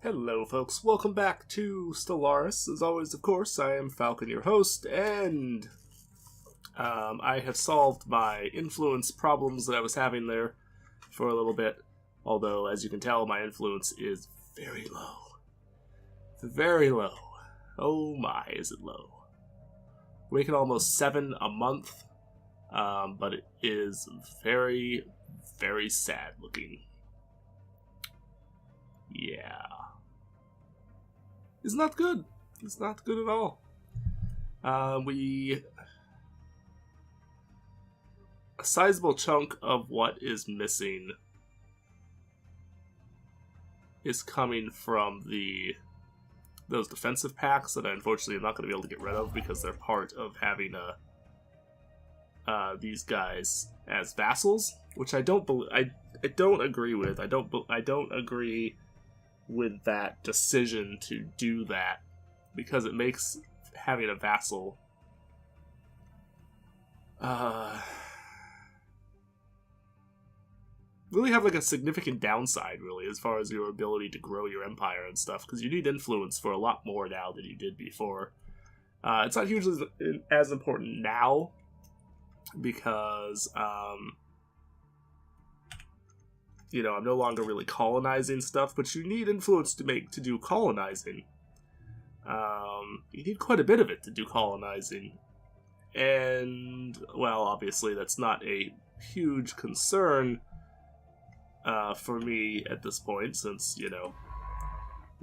Hello, folks. Welcome back to Stellaris. As always, of course, I am Falcon, your host, and I have solved my influence problems that I was having there for a little bit. Although, as you can tell, my influence is very low. Very low. Oh my, is it low. We're making almost 7 a month, but it is very, very sad looking. Yeah. It's not good. It's not good at all. A sizable chunk of what is missing is coming from those defensive packs that I unfortunately am not going to be able to get rid of because they're part of having these guys as vassals, which I don't agree with. I don't agree with that decision to do that because it makes having a vassal really have like a significant downside, really, as far as your ability to grow your empire and stuff, because you need influence for a lot more now than you did before. It's not hugely as important now because I'm no longer really colonizing stuff, but you need influence to do colonizing. You need quite a bit of it to do colonizing. And, well, obviously that's not a huge concern for me at this point, since,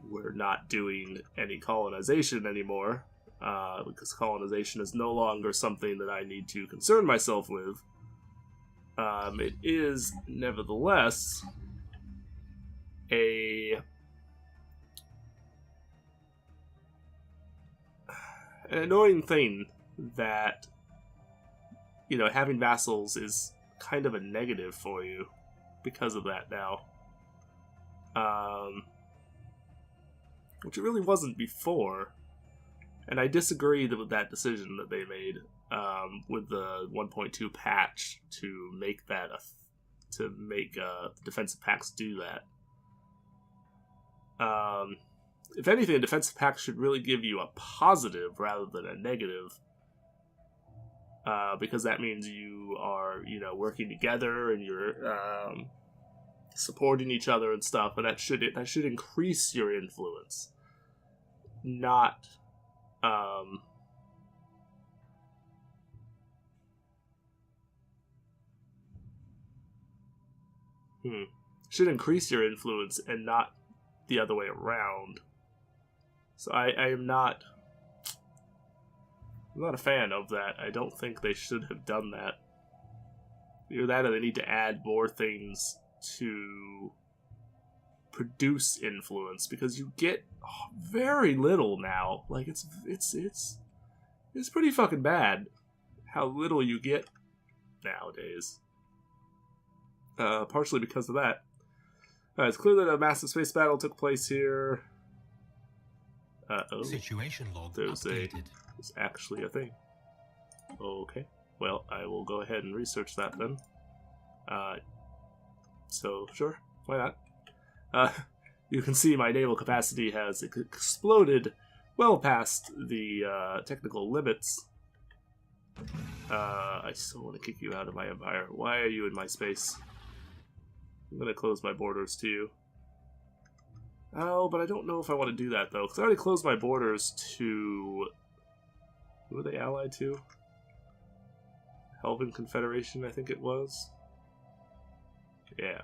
we're not doing any colonization anymore, because colonization is no longer something that I need to concern myself with. It is, nevertheless, an annoying thing that, having vassals is kind of a negative for you because of that now. Which it really wasn't before. And I disagree with that decision that they made with the 1.2 patch to make that defensive packs do that. If anything, a defensive pack should really give you a positive rather than a negative, because that means you are working together and you're supporting each other and stuff, and that should increase your influence, not should increase your influence and not the other way around. So I am not a fan of that. I don't think they should have done that. Either that or they need to add more things to produce influence, because you get very little now. Like it's pretty fucking bad how little you get nowadays. Partially because of that. It's clear that a massive space battle took place here. Situation log updated. There's actually a thing. Okay. Well, I will go ahead and research that then. So, sure. Why not? You can see my naval capacity has exploded well past the technical limits. I still want to kick you out of my empire. Why are you in my space? I'm going to close my borders to you. Oh, but I don't know if I want to do that, though, because I already closed my borders to... Who are they allied to? Helvan Confederation, I think it was. Yeah.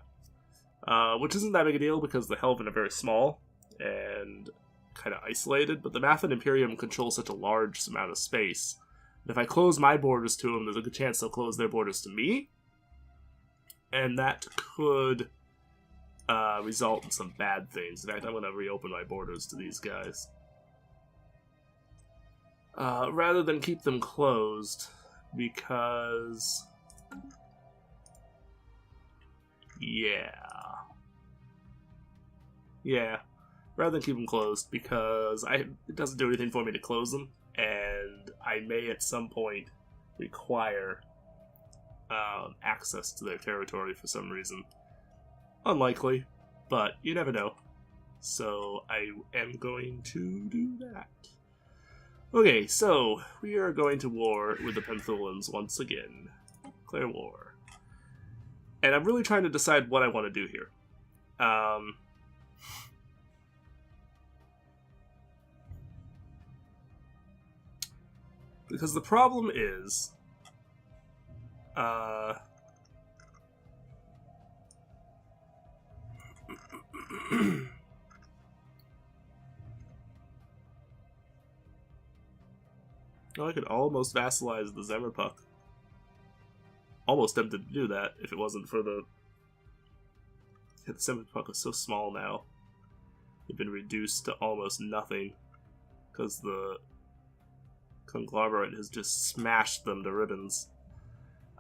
Which isn't that big a deal, because the Helvan are very small and kind of isolated, but the Mathan Imperium controls such a large amount of space. And if I close my borders to them, there's a good chance they'll close their borders to me. And that could result in some bad things. In fact, I'm going to reopen my borders to these guys. Rather than keep them closed, because... Yeah. Rather than keep them closed, because it doesn't do anything for me to close them, and I may at some point require access to their territory for some reason. Unlikely, but you never know. So I am going to do that. Okay, so we are going to war with the Penthulans once again. Declare war. And I'm really trying to decide what I want to do here. Because the problem is... I could almost vassalize the Zemmerpuck. Almost tempted to do that if it wasn't for the... The Zemmerpuck is so small now. They've been reduced to almost nothing. Because the conglomerate has just smashed them to ribbons.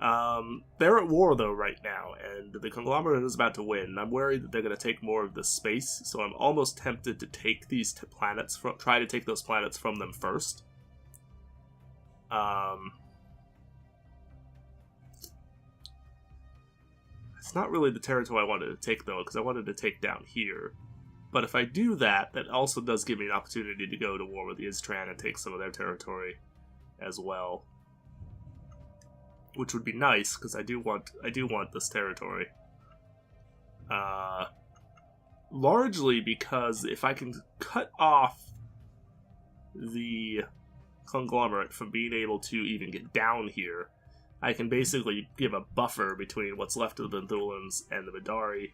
They're at war though right now, and the conglomerate is about to win. I'm worried that they're going to take more of the space, so I'm almost tempted to take these planets try to take those planets from them first. It's not really the territory I wanted to take though, because I wanted to take down here. But if I do that, that also does give me an opportunity to go to war with the Istran and take some of their territory as well. Which would be nice, because I do want this territory. Largely because if I can cut off the conglomerate from being able to even get down here, I can basically give a buffer between what's left of the Penthulans and the Midari.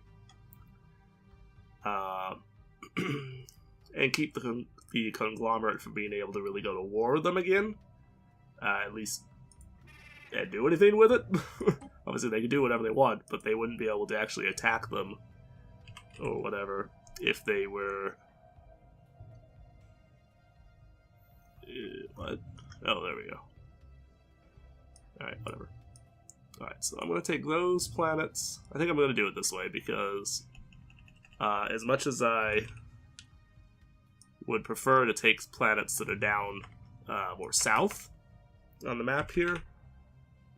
And keep the conglomerate from being able to really go to war with them again. At least do anything with it. Obviously they can do whatever they want, but they wouldn't be able to actually attack them or whatever if they were... what? Oh, there we go. Alright, whatever. Alright, so I'm going to take those planets. I think I'm going to do it this way because as much as I would prefer to take planets that are down more south on the map here,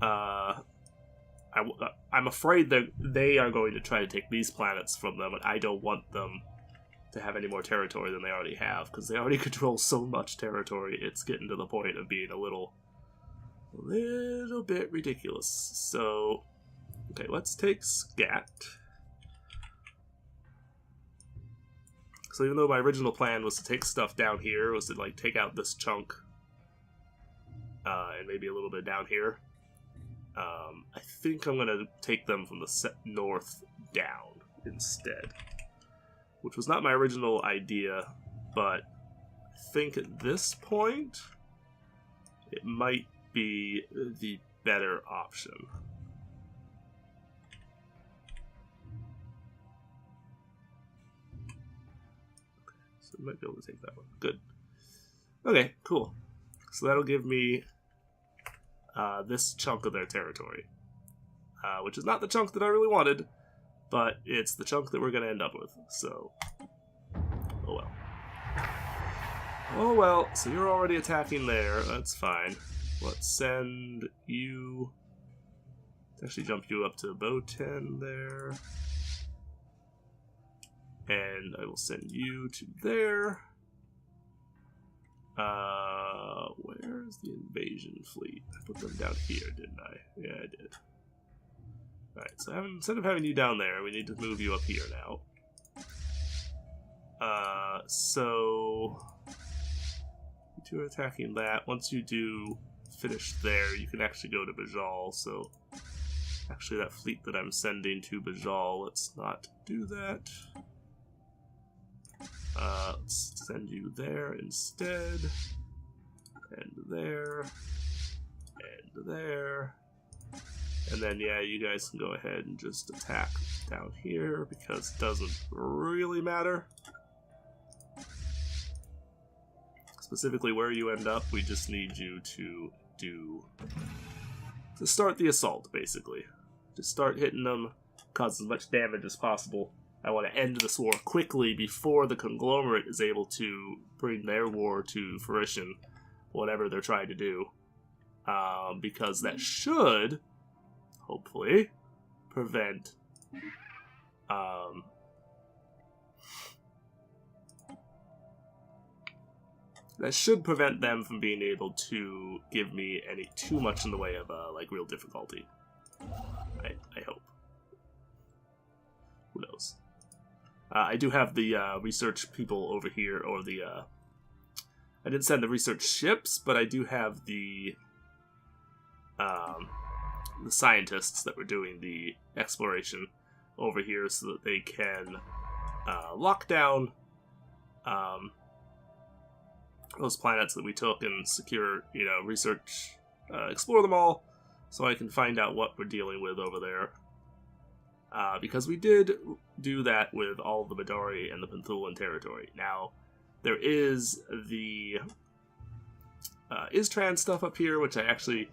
I'm afraid that they are going to try to take these planets from them, and I don't want them to have any more territory than they already have, because they already control so much territory, it's getting to the point of being a little bit ridiculous. So, okay, let's take Scat. So even though my original plan was to take stuff down here, was to like take out this chunk, and maybe a little bit down here, I think I'm going to take them from the north down instead. Which was not my original idea, but I think at this point, it might be the better option. So I might be able to take that one. Good. Okay, cool. So that'll give me this chunk of their territory. Which is not the chunk that I really wanted, but it's the chunk that we're going to end up with. So, oh well. Oh well, so you're already attacking there. That's fine. Let's send you... Let's actually jump you up to Bow 10 there. And I will send you to there. Where's the invasion fleet? I put them down here, didn't I? Yeah, I did. Alright, so instead of having you down there, we need to move you up here now. So... You two are attacking that. Once you do finish there, you can actually go to Bajal, so... Actually, that fleet that I'm sending to Bajal, let's not do that. Let's send you there instead. And there. And there. And then, yeah, you guys can go ahead and just attack down here, because it doesn't really matter. Specifically where you end up, we just need you to start the assault, basically. Just start hitting them, cause as much damage as possible. I want to end this war quickly before the conglomerate is able to bring their war to fruition, whatever they're trying to do. Because that should... hopefully, prevent That should prevent them from being able to give me too much in the way of like real difficulty. I hope. Who knows? I do have the research people over here, or the I didn't send the research ships, but I do have the scientists that were doing the exploration over here, so that they can lock down those planets that we took and secure, research, explore them all, so I can find out what we're dealing with over there. Because we did do that with all the Midori and the Penthulan territory. Now, there is the Istran stuff up here, which I actually,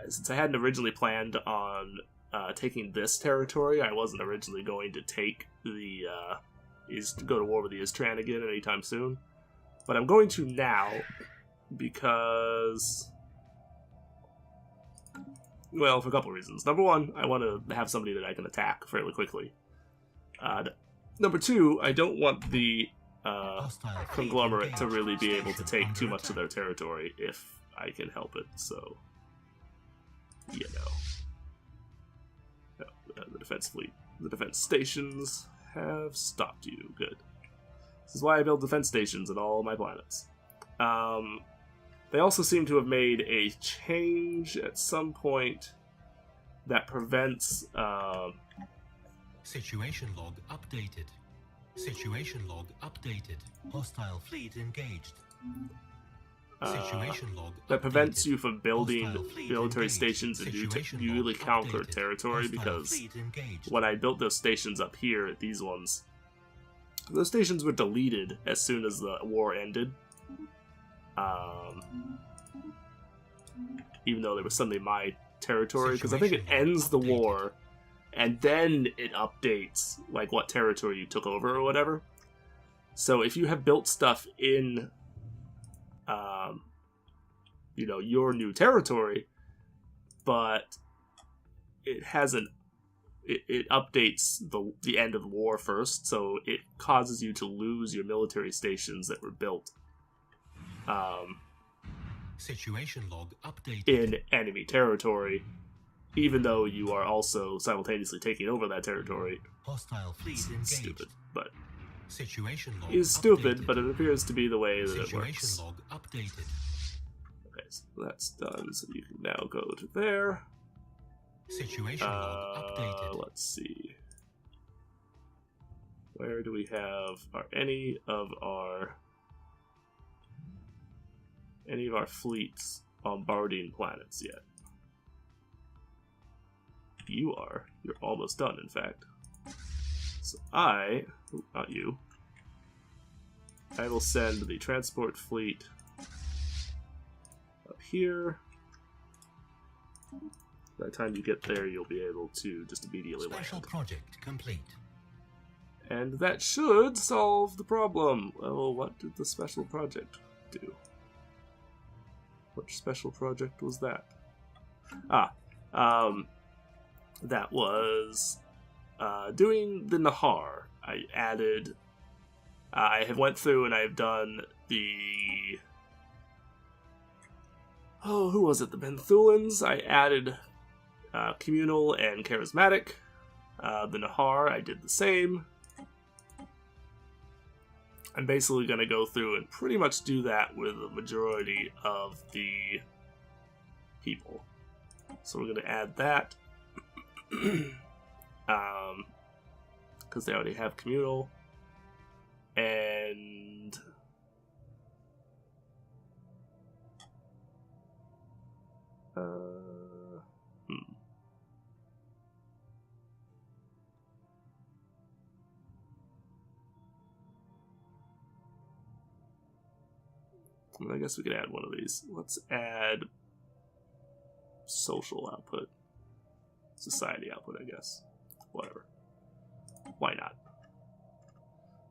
since I hadn't originally planned on taking this territory, I wasn't originally going to take the go to war with the Istran again anytime soon. But I'm going to now, because, well, for a couple of reasons. Number one, I want to have somebody that I can attack fairly quickly. Number two, I don't want the conglomerate to really be able to take too much of their territory if I can help it, so, the defense fleet, the defense stations have stopped you. Good. This is why I build defense stations in all my planets. They also seem to have made a change at some point that prevents... Situation log updated. Situation log updated. Hostile fleet engaged. Situation log that prevents updated. you from building military engaged. stations in Situation newly log conquered updated. territory, Hostile because fleet engaged. when I built those stations up here, these ones, those stations were deleted as soon as the war ended. Even though they were suddenly my territory, because I think it ends the war, and then it updates like what territory you took over or whatever. So if you have built stuff in, your new territory, but it hasn't, it updates the end of the war first, so it causes you to lose your military stations that were built Situation log updated. in enemy territory, even though you are also simultaneously taking over that territory. Hostile fleet It's engaged. stupid, but Situation log is stupid, updated. but it appears to be the way that it Situation works. log updated. Okay, so that's done, so you can now go to there. Situation log updated. Let's see. Where do we have any of our fleets bombarding planets yet? You are. You're almost done, in fact. So not you. I will send the transport fleet up here. By the time you get there, you'll be able to just immediately Special land. project complete. And that should solve the problem. Well, what did the special project do? Which special project was that? That was doing the Nahar. I added... I have went through and I have done the... Oh, who was it? The Penthulans. I added communal and charismatic. The Nahar, I did the same. I'm basically going to go through and pretty much do that with the majority of the people. So we're going to add that. Because they already have communal. And... I guess we could add one of these. Let's add social output. Society output, I guess. Whatever. Why not?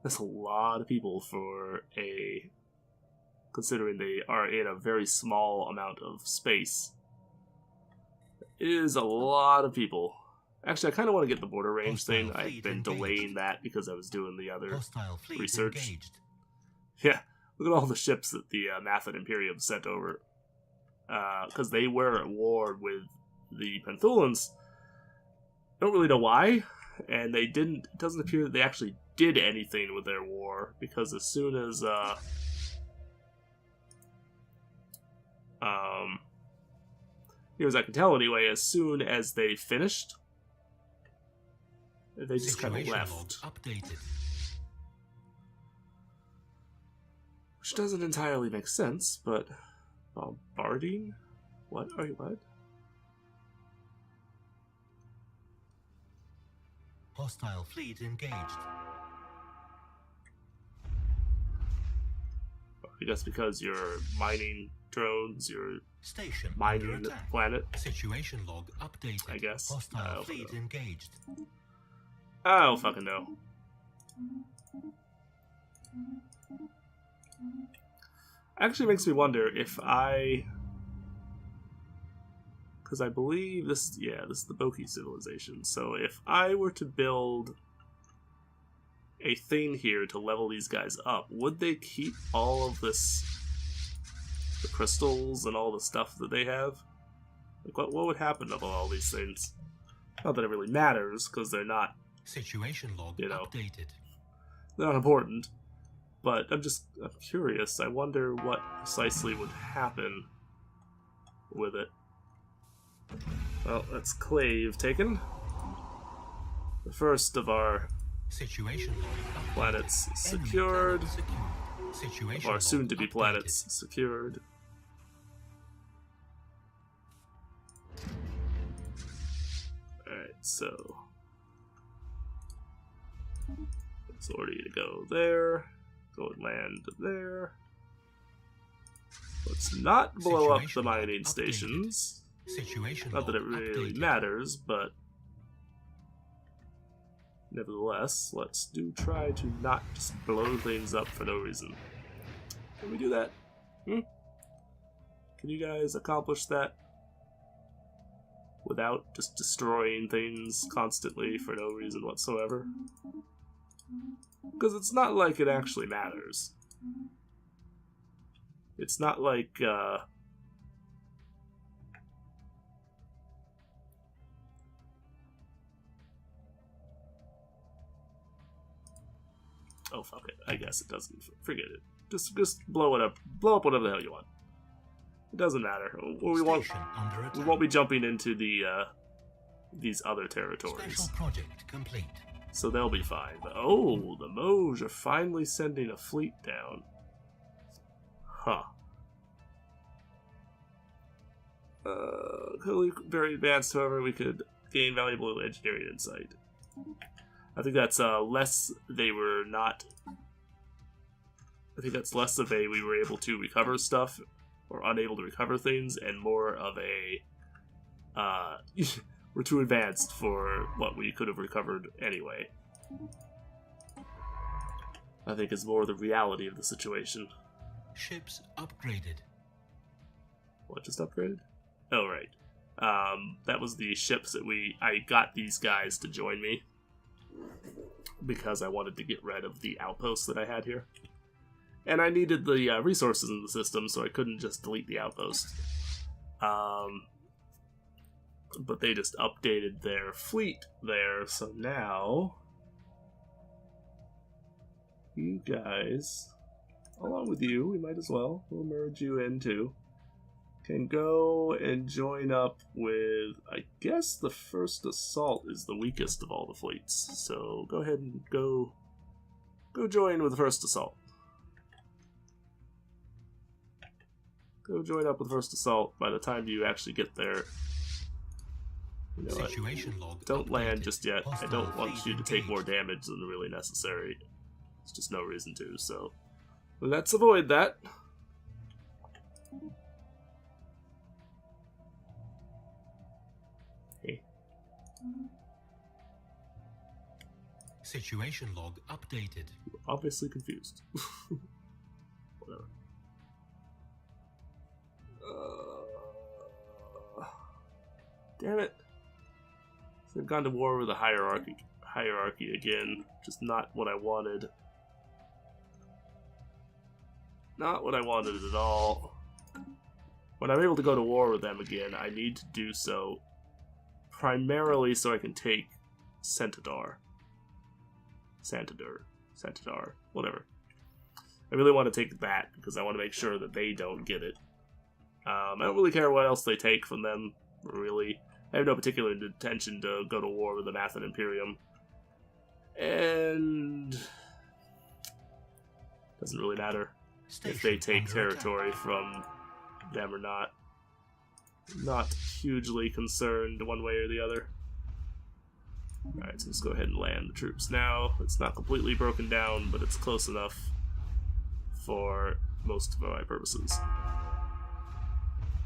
That's a lot of people for considering they are in a very small amount of space. It is a lot of people. Actually, I kind of want to get the border range thing. I've been delaying that because I was doing the other research. Yeah, Look at all the ships that the Mathid Imperium sent over. Because they were at war with the Penthulans. I don't really know why. And they didn't... It doesn't appear that they actually did anything with their war. Because as soon as... Here as I can tell anyway, as soon as they finished, they just kind of left. Updated. Which doesn't entirely make sense, but... Bombarding? What? What? Hostile fleet engaged. I guess because you're mining drones, you're Station mining the planet. Situation log updated. I guess. Hostile fleet engaged. I don't fucking know. Actually makes me wonder if I... Because I believe this... Yeah, this is the Boki civilization. So if I were to build a thing here to level these guys up, would they keep all of this... the crystals and all the stuff that they have? Like, what would happen to all these things? Not that it really matters, because they're not... Situation log updated. They're not important. But I'm curious. I wonder what precisely would happen with it. Well, that's Clave taken. The first of our planets secured. Of our soon-to-be planets secured. Alright, so... It's already to go there. Go and land there. Let's not blow up the mining stations. Not that it really matters, but nevertheless, let's try to not just blow things up for no reason. Can we do that? Can you guys accomplish that without just destroying things constantly for no reason whatsoever? Because it's not like it actually matters. It's not like, oh, fuck it. I guess it doesn't. Forget it. Just blow it up. Blow up whatever the hell you want. It doesn't matter. We won't be jumping into the, these other territories. Special project complete. So they'll be fine. But, oh, the Moj are finally sending a fleet down. Huh. Clearly very advanced, however, we could gain valuable engineering insight. I think that's less they were not... I think that's less of a we were able to recover stuff, or unable to recover things, and more of a... we're too advanced for what we could have recovered anyway. I think is more the reality of the situation. Ships upgraded. What just upgraded? Oh, right. That was the ships that I got these guys to join me. Because I wanted to get rid of the outposts that I had here. And I needed the resources in the system, so I couldn't just delete the outpost. But they just updated their fleet there, so now... You guys, along with you, we might as well, we'll merge you in too, can go and join up with, I guess the first assault is the weakest of all the fleets, so go ahead and go join with the first assault. Go join up with first assault. By the time you actually get there, you know what? Don't land just yet. I don't want you to take more damage than really necessary. There's just no reason to, so let's avoid that. Hey. Situation log updated. You're obviously confused. Whatever. Damn it. So they've gone to war with the hierarchy again. Just not what I wanted. Not what I wanted at all. When I'm able to go to war with them again, I need to do so primarily so I can take Santadar, whatever. I really want to take that because I want to make sure that they don't get it. I don't really care what else they take from them, really. I have no particular intention to go to war with the Mathan Imperium. And doesn't really matter if they take territory from them or not. Not hugely concerned one way or the other. Alright, so let's go ahead and land the troops now. It's not completely broken down, but it's close enough for most of my purposes.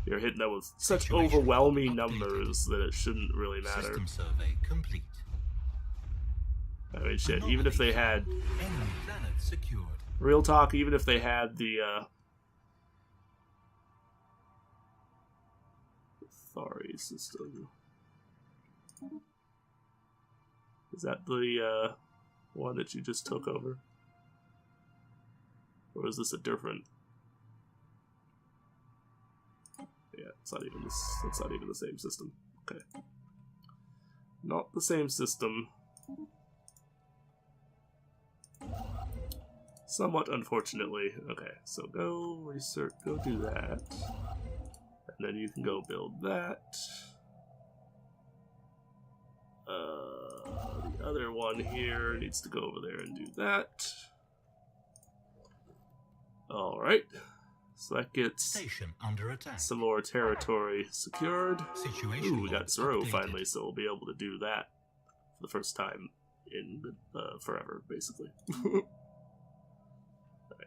You're hitting them with such overwhelming numbers that it shouldn't really matter. System survey complete. I mean, shit, even if they had... Enemy planet secured. Real talk, even if they had the, Thari system. Is that the, one that you just took over? Or is this a different... Yeah, it's not even this. It's not even the same system. Okay, not the same system. Somewhat unfortunately. Okay, so go research. Go do that, and then you can go build that. The other one here needs to go over there and do that. All right. So that gets Station under attack. Some more territory secured. Situation Ooh, we got Zero updated. finally, so we'll be able to do that for the first time in forever, basically. Alright,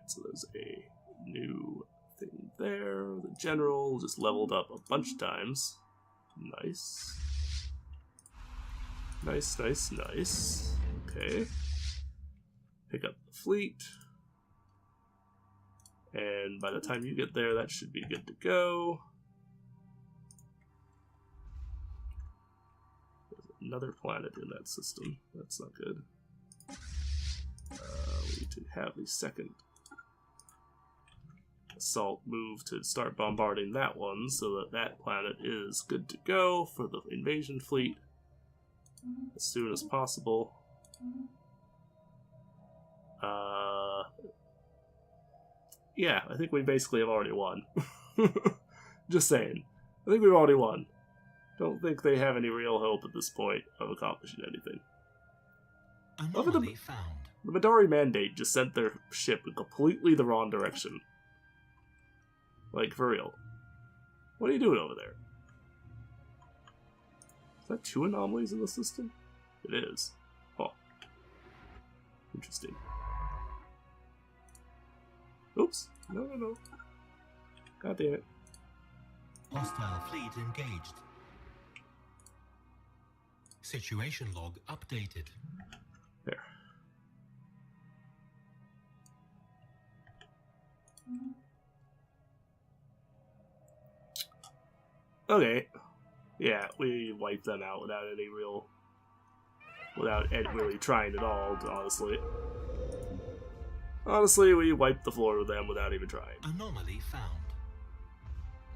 so there's a new thing there. The general just leveled up a bunch of times. Nice. Nice, nice, nice. Okay. Pick up the fleet. And by the time you get there, that should be good to go. There's another planet in that system. That's not good. We need to have the second assault move to start bombarding that one so that that planet is good to go for the invasion fleet as soon as possible. Yeah, I think we basically have already won. Just saying. I think we've already won. Don't think they have any real hope at this point of accomplishing anything. Anomaly found. The Midori Mandate just sent their ship in completely the wrong direction. Like, for real. What are you doing over there? Is that 2 anomalies in the system? It is. Oh. Interesting. Oops. No, no, no. God damn it. Hostile fleet engaged. Situation log updated. There. Okay. Yeah, we wiped them out without any real... Without really trying at all, honestly. Honestly, we wiped the floor with them without even trying. Anomaly found.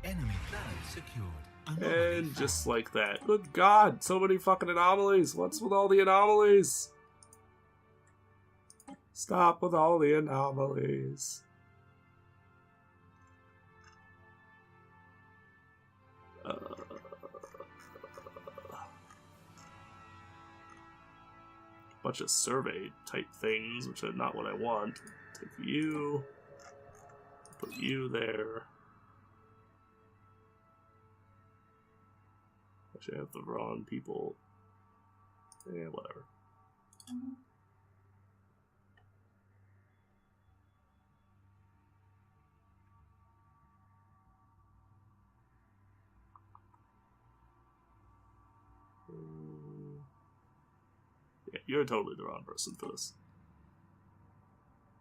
Enemy planet secured. Anomaly And found. just like that. Good God, so many fucking anomalies. What's with all the anomalies? Stop with all the anomalies. Bunch of survey type things, which are not what I want. Take you, put you there. Actually, I have the wrong people. Yeah, whatever. Yeah, you're totally the wrong person for this.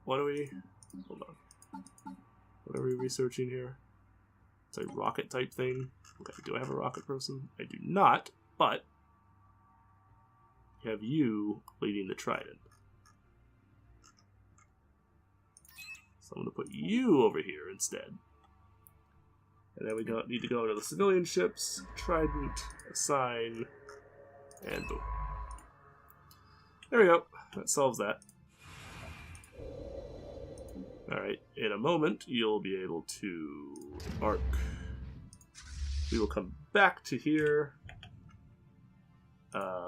What are we... Hold on. What are we researching here? It's a rocket type thing. Okay, do I have a rocket person? I do not, but... I have you leading the Trident. So I'm going to put you over here instead. And then we need to go to the civilian ships, Trident, assign, and boom. There we go. That solves that. Alright, in a moment, you'll be able to embark. We will come back to here,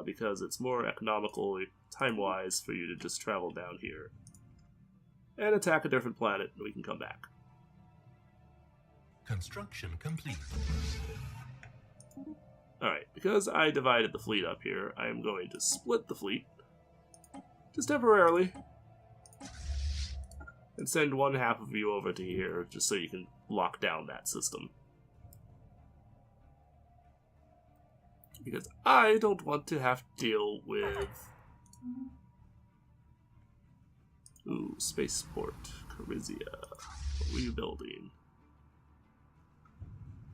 because it's more economical, time-wise, for you to just travel down here and attack a different planet, and we can come back. Construction complete. Alright, because I divided the fleet up here, I am going to split the fleet, just temporarily, and send one half of you over to here, just so you can lock down that system. Because I don't want to have to deal with... Ooh, spaceport, Charizia. What were you building?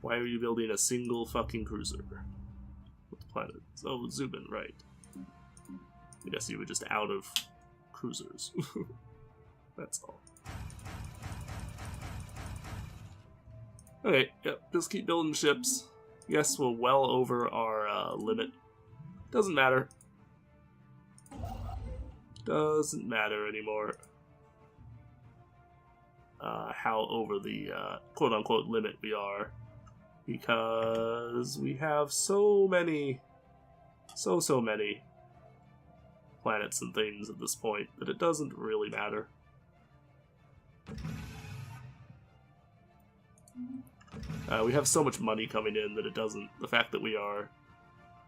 Why are you building a single fucking cruiser? What planet? Oh, Zubin, right. I guess you were just out of cruisers. That's all. Okay, yep, just keep building ships. Yes, we're well over our limit. Doesn't matter. Doesn't matter anymore. How over the quote-unquote limit we are. Because we have so many planets and things at this point that it doesn't really matter. We have so much money coming in that it doesn't... The fact that we are,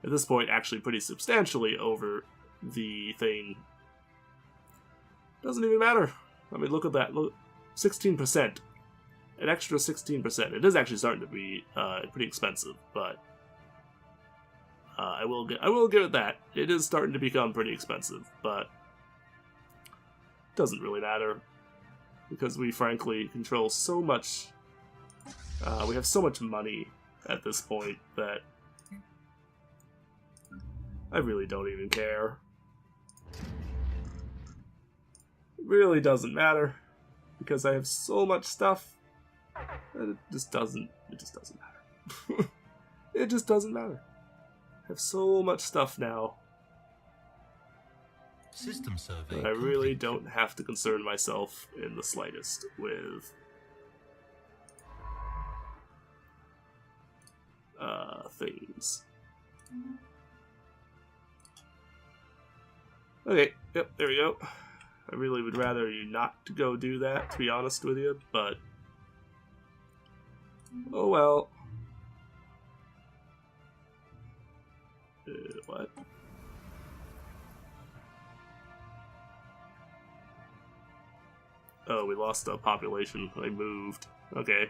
at this point, actually pretty substantially over the thing doesn't even matter. I mean, look at that. Look, 16%. An extra 16%. It is actually starting to be pretty expensive, but I will give it that. It is starting to become pretty expensive, but it doesn't really matter because we frankly control so much. We have so much money at this point that I really don't even care. It really doesn't matter because I have so much stuff that it just doesn't matter. It just doesn't matter. I have so much stuff now. System survey. I really don't have to concern myself in the slightest with things. Okay, yep, there we go. I really would rather you not to go do that, to be honest with you, but oh well. What? Oh, we lost a population. I moved. Okay,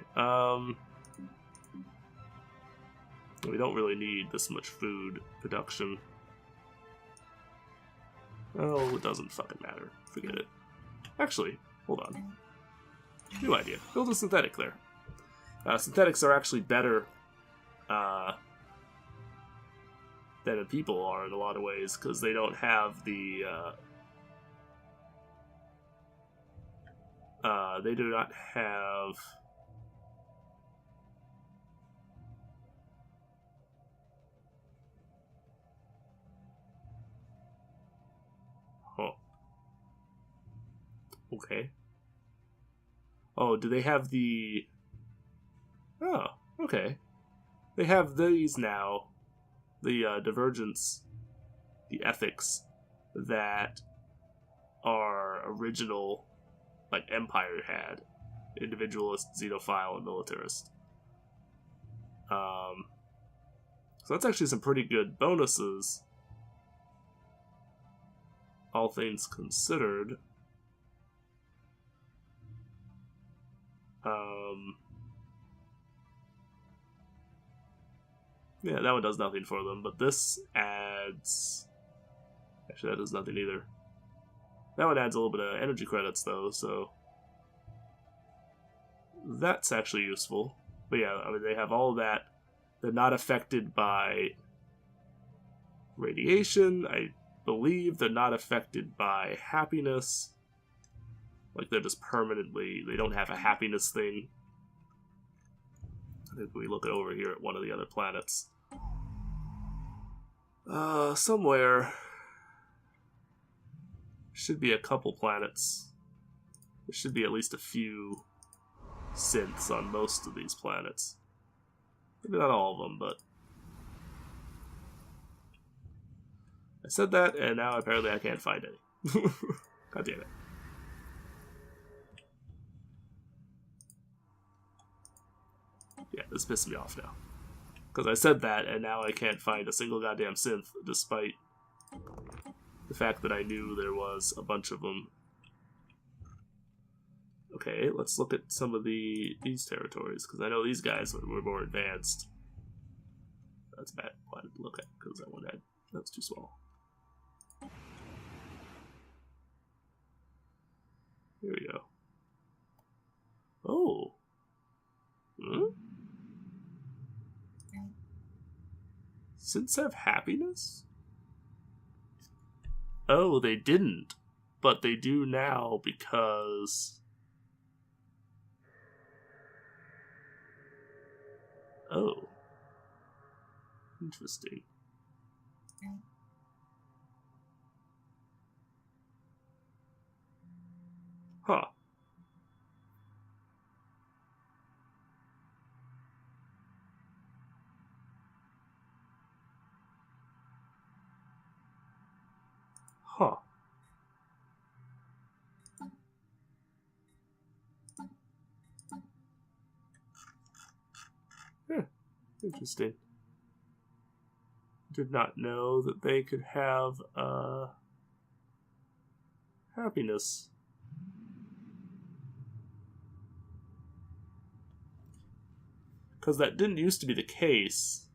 we don't really need this much food production. Oh, it doesn't fucking matter. Forget it. Actually, hold on. New idea. Build a synthetic there. Synthetics are actually better than people are in a lot of ways, because they don't have the... they do not have... Okay. Oh, do they have the... Oh, okay. They have these now. The divergence, the ethics that our original, like, empire had. Individualist, xenophile, and militarist. So that's actually some pretty good bonuses, all things considered. Yeah, that one does nothing for them, but this adds... Actually, that does nothing either. That one adds a little bit of energy credits, though, so... That's actually useful. But yeah, I mean, they have all of that. They're not affected by radiation. I believe they're not affected by happiness. Like they're just permanently, they don't have a happiness thing. I think we look over here at one of the other planets. Somewhere should be a couple planets. There should be at least a few synths on most of these planets. Maybe not all of them, but I said that, and now apparently I can't find any. God damn it. Yeah, this pisses me off now. Because I said that, and now I can't find a single goddamn synth, despite the fact that I knew there was a bunch of them. Okay, let's look at some of these territories, because I know these guys were more advanced. That's a bad planet to look at, because that one that's too small. Here we go. Oh. Hmm? Synths have happiness? Oh, they didn't. But they do now because... Oh. Interesting. Huh. Huh. Interesting. Did not know that they could have happiness. Because that didn't used to be the case.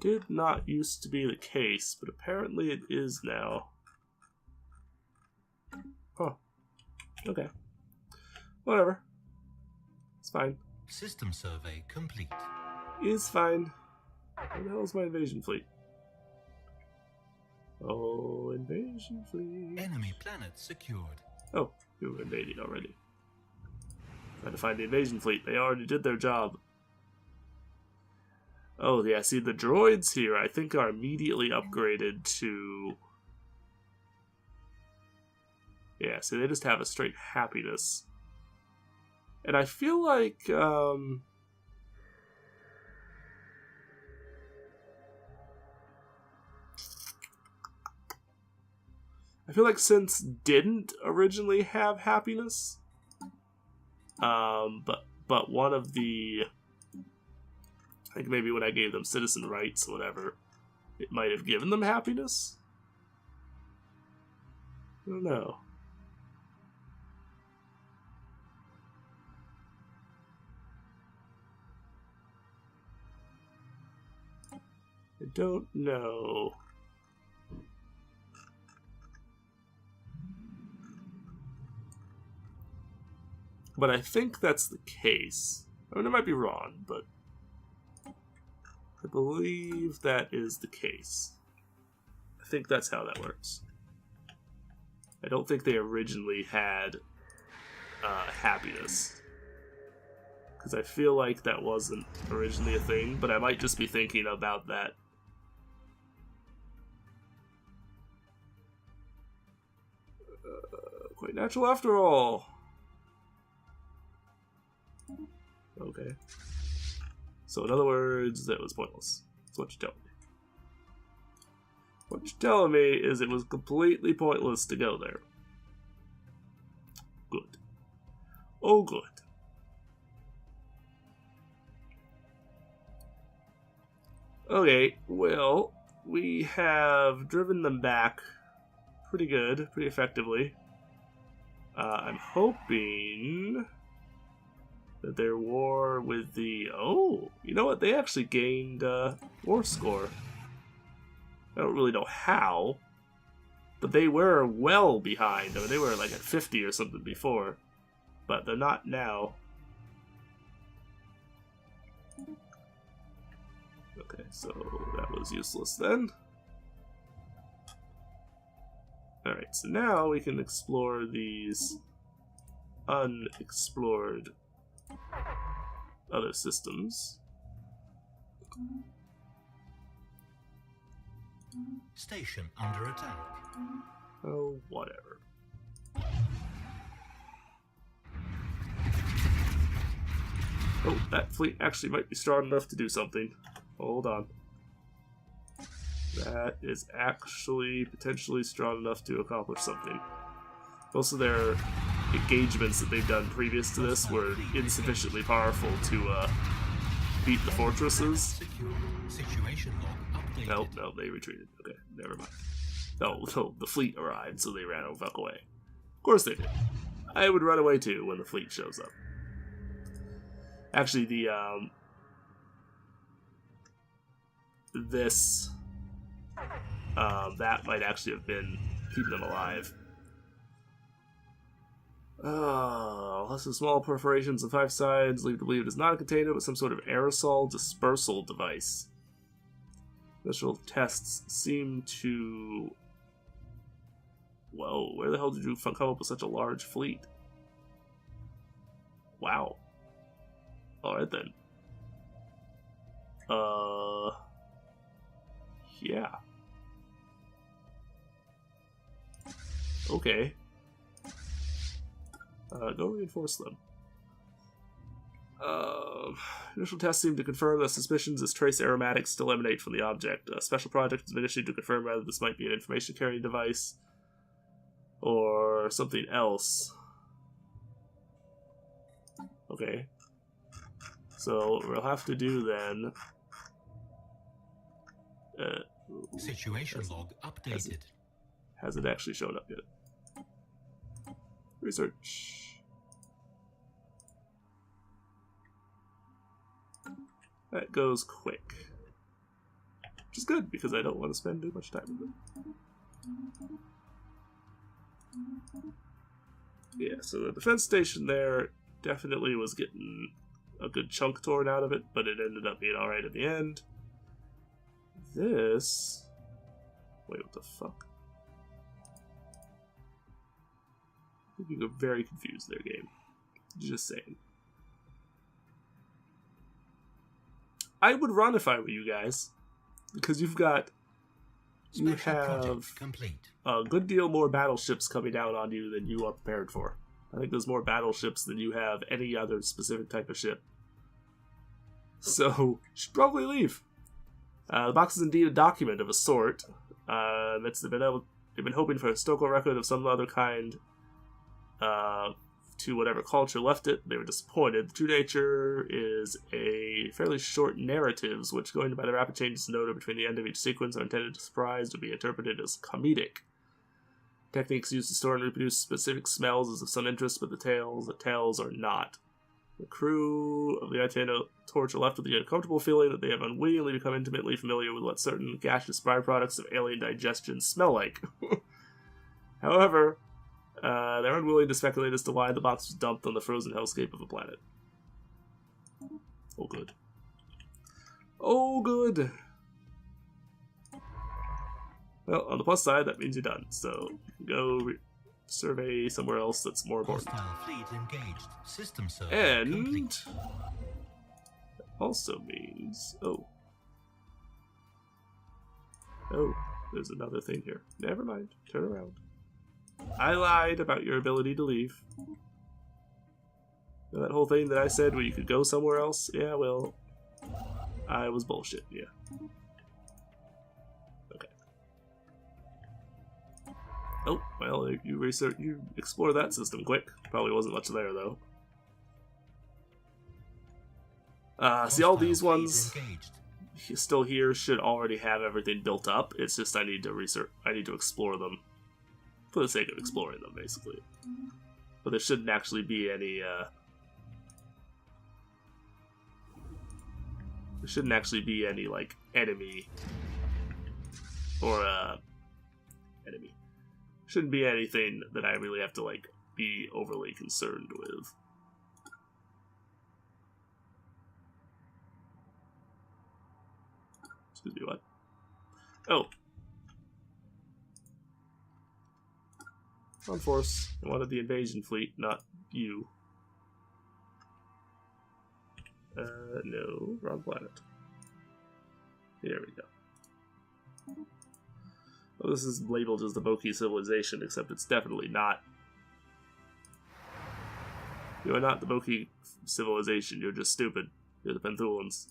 Did not used to be the case, but apparently it is now. Huh. Okay. Whatever. It's fine. System survey complete. It's fine. Where the hell is my invasion fleet? Oh, invasion fleet. Enemy planet secured. Oh, you were invaded already. Trying to find the invasion fleet. They already did their job. Oh, yeah, see, the droids here, I think, are immediately upgraded to... Yeah, see, they just have a straight happiness. And I feel like, I feel like since didn't originally have happiness, but one of the... I think maybe when I gave them citizen rights or whatever, it might have given them happiness? I don't know. I don't know. But I think that's the case. I mean, I might be wrong, but I believe that is the case. I think that's how that works. I don't think they originally had happiness. Because I feel like that wasn't originally a thing, but I might just be thinking about that. Quite natural after all. Okay. So in other words, that was pointless. That's what you're telling me. What you're telling me is it was completely pointless to go there. Good. Oh, good. Okay, well, we have driven them back pretty good, pretty effectively. I'm hoping that their war with the... Oh, you know what? They actually gained war score. I don't really know how, but they were well behind. I mean, they were like at 50 or something before, but they're not now. Okay, so that was useless then. Alright, so now we can explore these unexplored other systems. Station under attack. Oh, whatever. Oh, that fleet actually might be strong enough to do something. Hold on. That is actually potentially strong enough to accomplish something. Most of their engagements that they've done previous to this were insufficiently powerful to beat the fortresses. Situation log updated. No, they retreated. Okay, never mind. No, the fleet arrived, so they ran the fuck away. Of course they did. I would run away too when the fleet shows up. Actually, that might actually have been keeping them alive. Lots of small perforations on 5 sides lead to believe it is not a container, but some sort of aerosol dispersal device. Initial tests seem to... Whoa, where the hell did you come up with such a large fleet? Wow. Alright then. Yeah. Okay. Go reinforce them. Initial tests seem to confirm that suspicions as trace aromatics still emanate from the object. A special project has been issued to confirm whether this might be an information-carrying device or something else. Okay. So what we'll have to do then... Situation log updated. Hasn't actually shown up yet. Research. That goes quick. Which is good, because I don't want to spend too much time with it. Yeah, so the defense station there definitely was getting a good chunk torn out of it, but it ended up being alright at the end. This... Wait, what the fuck? I think you got very confused there, game. Just saying. I would run if I were you guys, because you have a good deal more battleships coming down on you than you are prepared for. I think there's more battleships than you have any other specific type of ship. So, you should probably leave. The box is indeed a document of a sort. They've been hoping for a historical record of some other kind to whatever culture left it. They were disappointed. The true nature is a fairly short narratives, which, going by the rapid changes noted between the end of each sequence, are intended to surprise to be interpreted as comedic. Techniques used to store and reproduce specific smells is of some interest, but the tales are not. The crew of the Itano Torch are left with the uncomfortable feeling that they have unwittingly become intimately familiar with what certain gaseous byproducts of alien digestion smell like. However, they're unwilling to speculate as to why the box was dumped on the frozen hellscape of a planet. Oh, good. Oh, good! Well, on the plus side, that means you're done, so you can go survey somewhere else that's more important. Hostile fleet engaged. System server And complete. that also means... Oh, there's another thing here. Never mind. Turn around. I lied about your ability to leave. That whole thing that I said where you could go somewhere else? Yeah, well, I was bullshit, yeah. Okay. Oh, well, you explore that system quick. Probably wasn't much there, though. See, all these ones still here should already have everything built up. It's just I need to explore them. For the sake of exploring them, basically. But there shouldn't actually be any, like, enemy. Or, enemy. Shouldn't be anything that I really have to, like, be overly concerned with. Excuse me, what? Oh. On force. I wanted the invasion fleet, not you. No, wrong planet. Here we go. Well, this is labeled as the Boki civilization, except it's definitely not. You are not the Boki civilization, you're just stupid. You're the Penthulans.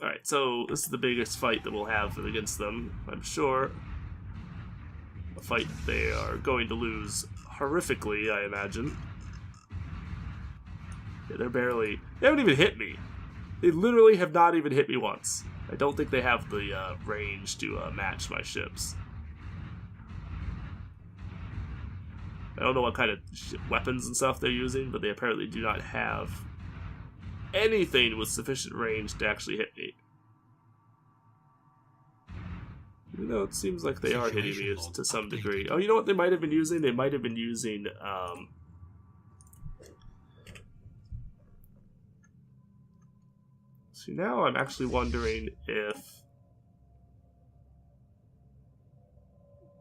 Alright, so this is the biggest fight that we'll have against them, I'm sure. A fight they are going to lose horrifically, I imagine. Yeah, they haven't even hit me. They literally have not even hit me once. I don't think they have the range to match my ships. I don't know what kind of weapons and stuff they're using, but they apparently do not have anything with sufficient range to actually hit me. Even though it seems like they are hitting me to some degree. Oh, you know what they might have been using? They might have been using... See, now I'm actually wondering if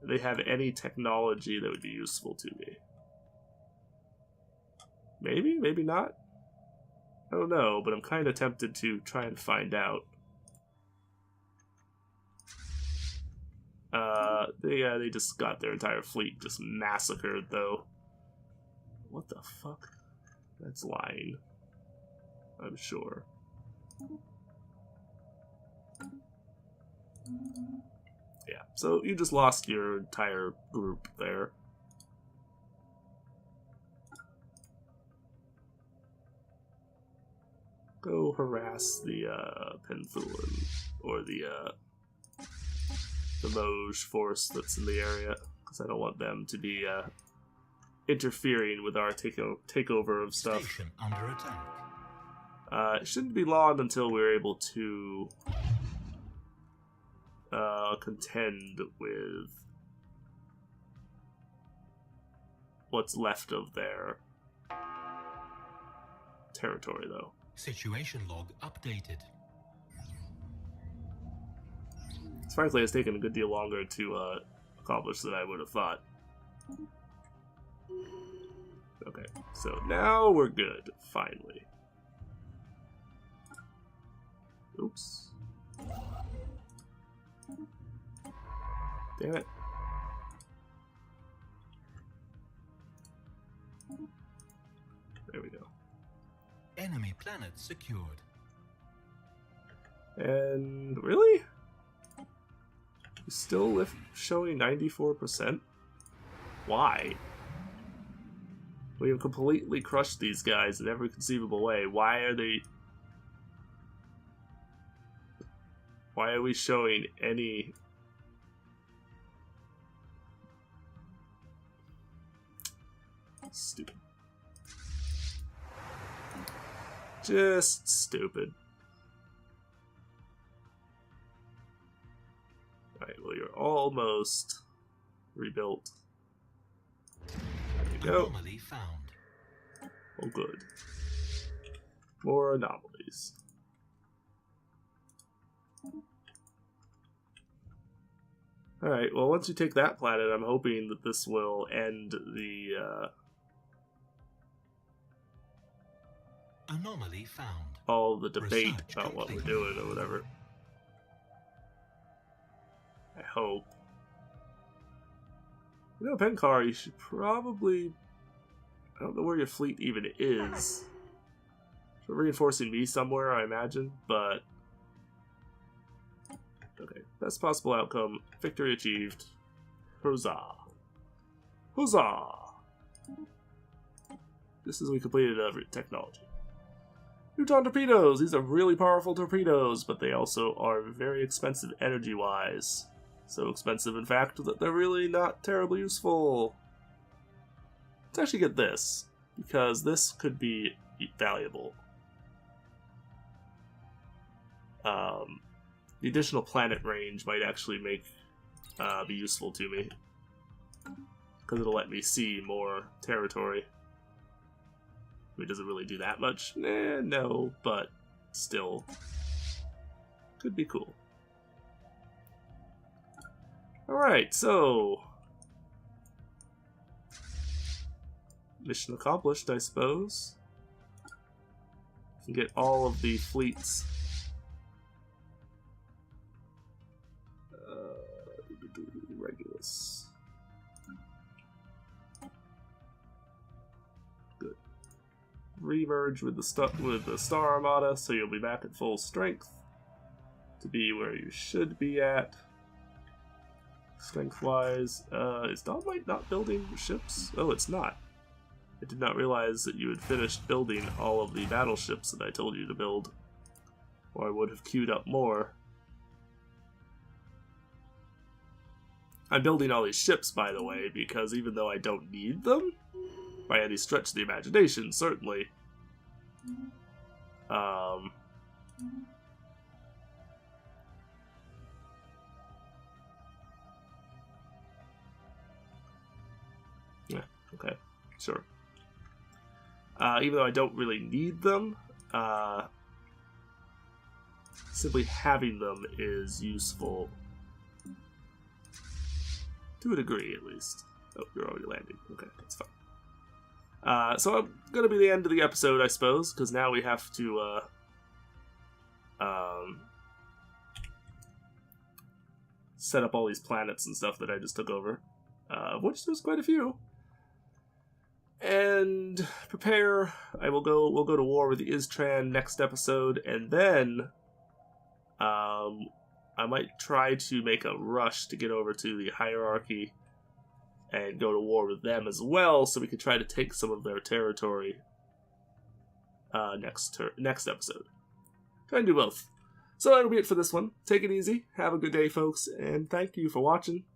they have any technology that would be useful to me. Maybe, maybe not. I don't know, but I'm kind of tempted to try and find out. They just got their entire fleet just massacred, though. What the fuck? That's lying. I'm sure. Yeah, so you just lost your entire group there. Go harass the Penthulan, or the Moj force that's in the area, because I don't want them to be interfering with our takeover of stuff. Station under attack. It shouldn't be long until we're able to contend with what's left of their territory, though. Situation log updated. Frankly, it's taken a good deal longer to accomplish than I would have thought. Okay, so now we're good, finally. Oops. Damn it. There we go. Enemy planet secured. And really? Still showing 94%? Why? We have completely crushed these guys in every conceivable way. Why are we showing any... Stupid. Just stupid. Alright, well, you're almost rebuilt. There you go. Anomaly found. Oh, good. More anomalies. Alright, well, once you take that planet, I'm hoping that this will end the, Anomaly found. all the debate Research about what we're complete. doing or whatever. I hope. You know, Penkar, you should probably... I don't know where your fleet even is. You're reinforcing me somewhere, I imagine, but... Okay, best possible outcome. Victory achieved. Huzzah. Huzzah! Just as we completed technology. Neutron torpedoes! These are really powerful torpedoes, but they also are very expensive energy-wise. So expensive, in fact, that they're really not terribly useful. Let's actually get this, because this could be valuable. The additional planet range might actually be useful to me, because it'll let me see more territory. I mean, does it really do that much? No, but still. Could be cool. Alright, so... mission accomplished, I suppose. Can get all of the fleets. Regulus. Good. Remerge with the Star Armada, so you'll be back at full strength to be where you should be at. Strength-wise, is Dawnlight not building ships? Oh, it's not. I did not realize that you had finished building all of the battleships that I told you to build, or I would have queued up more. I'm building all these ships, by the way, because even though I don't need them, by any stretch of the imagination, certainly, yeah, okay, sure. Even though I don't really need them, simply having them is useful. To a degree, at least. Oh, you're already landing. Okay, that's fine. So I'm gonna be the end of the episode, I suppose, because now we have to, set up all these planets and stuff that I just took over, of which there's quite a few. And prepare. We'll go to war with the Istran next episode, and then I might try to make a rush to get over to the Hierarchy and go to war with them as well, so we can try to take some of their territory next episode. Try and do both. So that'll be it for this one. Take it easy. Have a good day, folks, and thank you for watching.